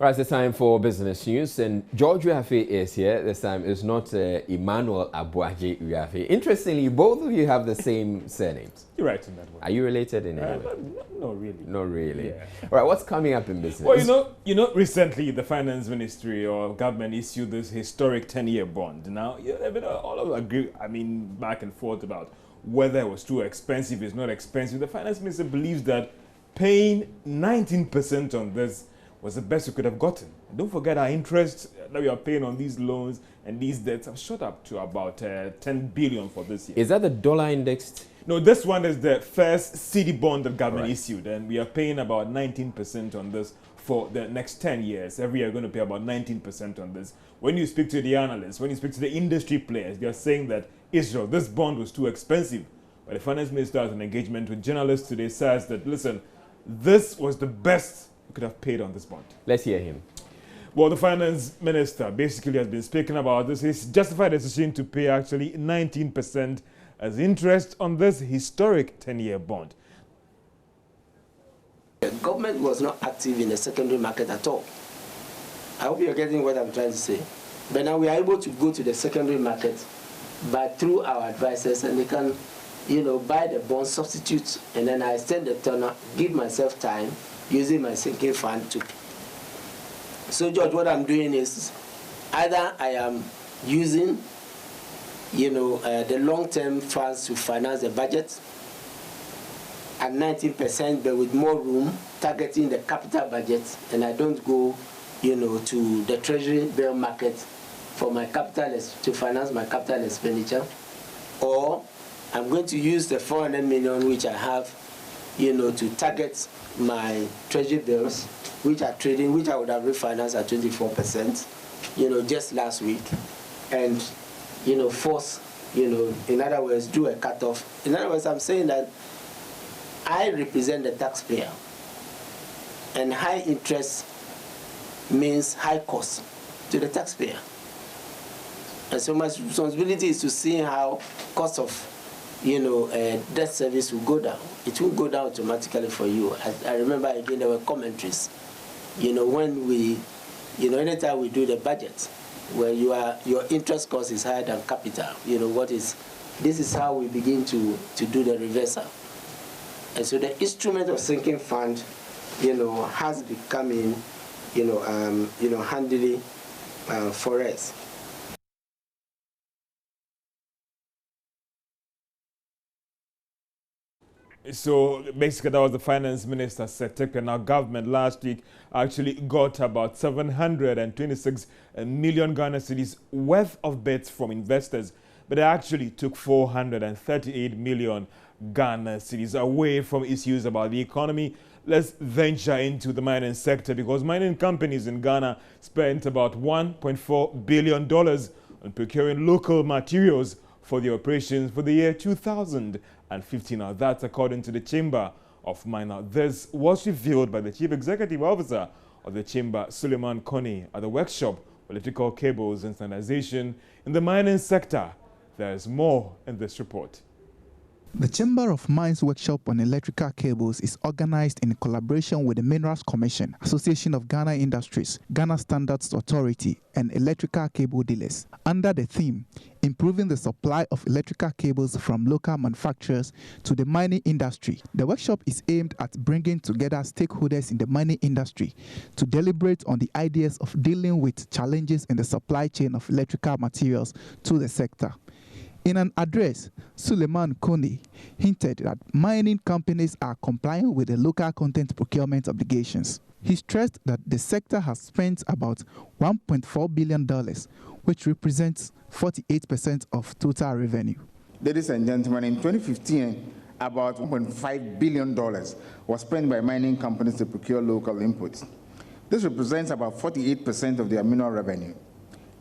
Right, it's time for business news, and George Uafe is here. This time it's not Emmanuel Abuaje Uafe. Interestingly, both of you have the same surnames. You're right in that one. Are you related in any way? No, really. Not really. Yeah. All right, what's coming up in business? Well, recently the finance ministry or government issued this historic 10-year bond. Now, all of us agree, back and forth about whether it was too expensive, it's not expensive. The finance minister believes that paying 19% on this was the best we could have gotten. And don't forget our interest that we are paying on these loans and these debts have shot up to about 10 billion for this year. Is that the dollar indexed? No, this one is the first CD bond that government issued, and we are paying about 19% on this for the next 10 years. Every year we're going to pay about 19% on this. When you speak to the analysts, when you speak to the industry players, they are saying that Israel, this bond was too expensive. But the finance minister has an engagement with journalists today, says that, listen, this was the best we could have paid on this bond. Let's hear him. Well, the finance minister basically has been speaking about this. He's justified his decision to pay actually 19% as interest on this historic 10-year bond. The government was not active in the secondary market at all. I hope you're getting what I'm trying to say. But now we are able to go to the secondary market through our advisors, and they can, buy the bond, substitute, and then I extend the tenor, give myself time, using my sinking fund to. So, George, what I'm doing is either I am using, the long-term funds to finance the budget at 19%, but with more room, targeting the capital budget, and I don't go, to the treasury bill market for my to finance my capital expenditure, or I'm going to use the 400 million which I have, to target my treasury bills, which are trading, which I would have refinanced at 24%, just last week, and, force, in other words, do a cutoff. In other words, I'm saying that I represent the taxpayer, and high interest means high cost to the taxpayer. And so my responsibility is to see how cost of debt service will go down. It will go down automatically for you. I remember again there were commentaries, when we, anytime we do the budget, where your interest cost is higher than capital, this is how we begin to do the reversal. And so the instrument of sinking fund, has become handily for us. So basically that was the finance minister said. Now government last week actually got about 726 million Ghana cedis worth of bets from investors, but they actually took 438 million Ghana cedis away from issues about the economy. Let's venture into the mining sector, because mining companies in Ghana spent about $1.4 billion on procuring local materials for the operations for the year 2015. Now, that's according to the Chamber of Mines. This was revealed by the Chief Executive Officer of the Chamber, Suleiman Kone, at the workshop for electrical cables and standardization in the mining sector. There's more in this report. The Chamber of Mines workshop on electrical cables is organized in collaboration with the Minerals Commission, Association of Ghana Industries, Ghana Standards Authority, and electrical cable dealers, under the theme, Improving the Supply of Electrical Cables from Local Manufacturers to the Mining Industry. The workshop is aimed at bringing together stakeholders in the mining industry to deliberate on the ideas of dealing with challenges in the supply chain of electrical materials to the sector. In an address, Suleiman Kone hinted that mining companies are complying with the local content procurement obligations. He stressed that the sector has spent about $1.4 billion, which represents 48% of total revenue. Ladies and gentlemen, in 2015, about $1.5 billion was spent by mining companies to procure local inputs. This represents about 48% of their mineral revenue.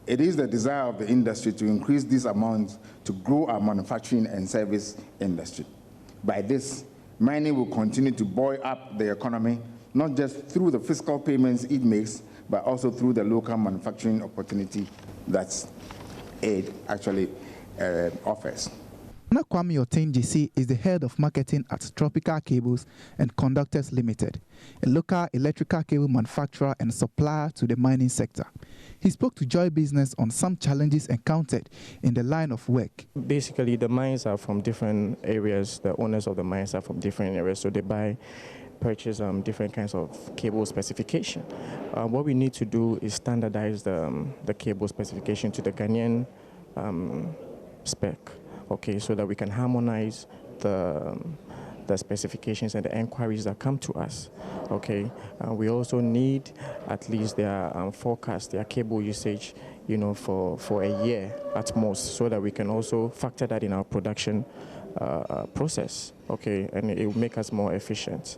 It is the desire of the industry to increase these amounts to grow our manufacturing and service industry. By this, mining will continue to buoy up the economy, not just through the fiscal payments it makes, but also through the local manufacturing opportunity that it actually offers. Nana Kwame Otain JC is the head of marketing at Tropical Cables and Conductors Limited, a local electrical cable manufacturer and supplier to the mining sector. He spoke to Joy Business on some challenges encountered in the line of work. Basically, the mines are from different areas. The owners of the mines are from different areas, so they purchase different kinds of cable specification. What we need to do is standardize the cable specification to the Ghanaian spec. Okay, so that we can harmonize the specifications and the inquiries that come to us. Okay, we also need at least their forecast, their cable usage, for a year at most, so that we can also factor that in our production process. Okay, and it will make us more efficient.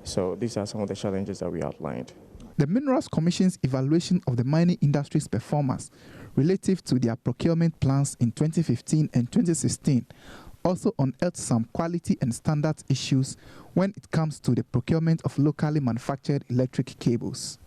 So these are some of the challenges that we outlined. The Minerals Commission's evaluation of the mining industry's performance relative to their procurement plans in 2015 and 2016 also unearthed some quality and standards issues when it comes to the procurement of locally manufactured electric cables.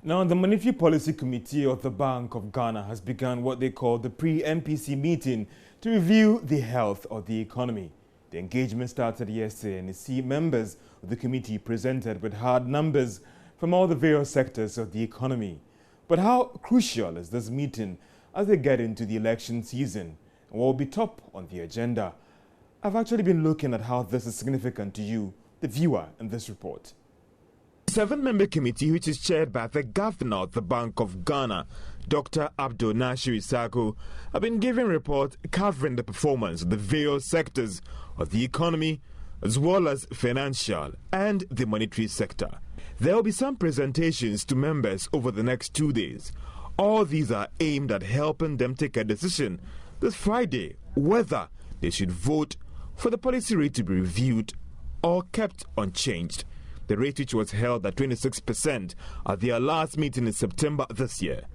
Now, the Monetary Policy Committee of the Bank of Ghana has begun what they call the pre-MPC meeting to review the health of the economy. The engagement started yesterday, and the members of the committee presented with hard numbers from all the various sectors of the economy. But how crucial is this meeting as they get into the election season? And what will be top on the agenda? I've actually been looking at how this is significant to you, the viewer, in this report. The 7-member committee, which is chaired by the Governor of the Bank of Ghana, Dr. Abdul Nasir Issaku, have been giving reports covering the performance of the various sectors of the economy, as well as financial and the monetary sector. There will be some presentations to members over the next 2 days. All these are aimed at helping them take a decision this Friday whether they should vote for the policy rate to be reviewed or kept unchanged. The rate, which was held at 26% at their last meeting in September this year.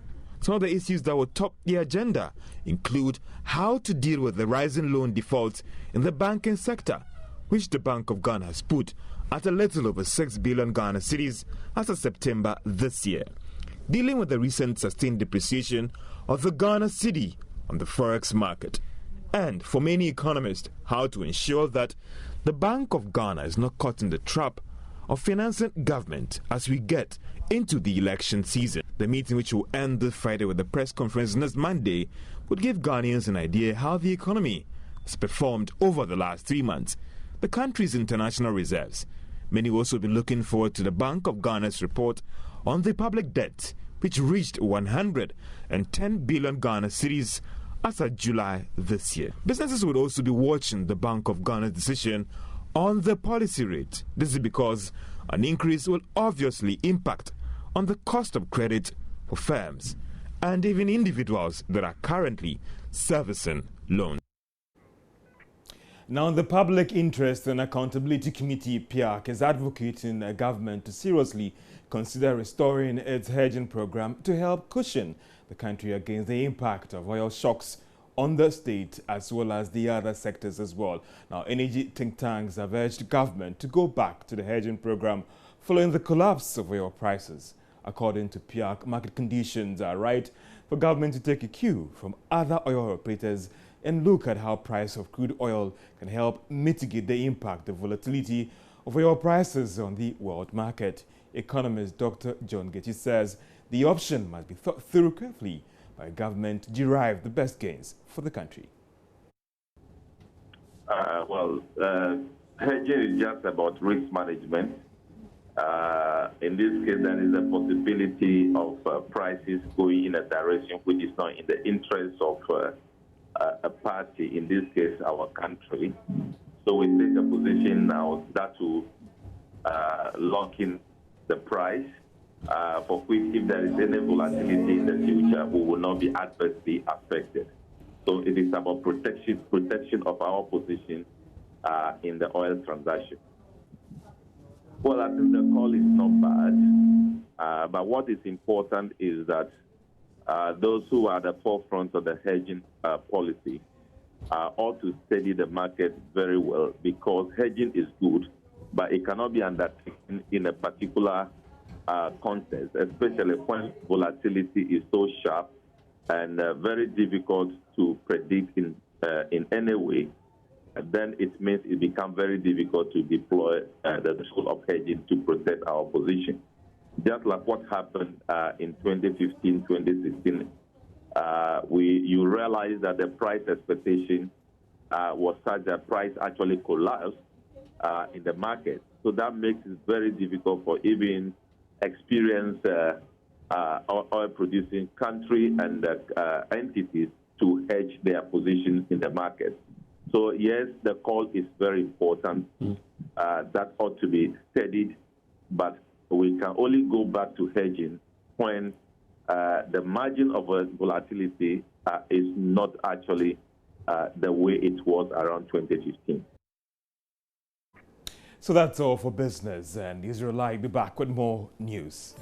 Some of the issues that will top the agenda include how to deal with the rising loan defaults in the banking sector, which the Bank of Ghana has put at a little over 6 billion Ghana cedis as of September this year. Dealing with the recent sustained depreciation of the Ghana cedi on the forex market. And for many economists, how to ensure that the Bank of Ghana is not caught in the trap of financing government as we get into the election season. The meeting, which will end this Friday with the press conference next Monday, would give Ghanaians an idea how the economy has performed over the last 3 months, the country's international reserves. Many will also be looking forward to the Bank of Ghana's report on the public debt, which reached 110 billion Ghana cedis as of July this year. Businesses would also be watching the Bank of Ghana's decision on the policy rate. This is because an increase will obviously impact on the cost of credit for firms and even individuals that are currently servicing loans. Now, the Public Interest and Accountability Committee, PIAC, is advocating a government to seriously consider restoring its hedging program to help cushion the country against the impact of oil shocks on the state as well as the other sectors as well. Now, energy think tanks have urged government to go back to the hedging program following the collapse of oil prices. According to PIAC, market conditions are right for government to take a cue from other oil operators and look at how price of crude oil can help mitigate the impact of volatility of oil prices on the world market. Economist Dr. John Getty says the option must be thought through carefully by government to derive the best gains for the country. Hedging is just about risk management. In this case, there is a possibility of prices going in a direction which is not in the interest of a party, in this case, our country. So we take a position now that will lock in the price, for which if there is any volatility in the future, we will not be adversely affected. So it is about protection of our position in the oil transaction. Well, I think the call is not bad, but what is important is that those who are at the forefront of the hedging policy ought to study the market very well, because hedging is good, but it cannot be undertaken in a particular context, especially when volatility is so sharp and very difficult to predict in any way, then it means it becomes very difficult to deploy the tool of hedging to protect our position. Just like what happened in 2015, 2016, you realize that the price expectation was such that price actually collapsed in the market. So that makes it very difficult for even experienced oil-producing country and entities to hedge their positions in the market. So yes, the call is very important. That ought to be studied, but we can only go back to hedging when the margin of volatility is not actually the way it was around 2015. So that's all for business, and Israel will be back with more news.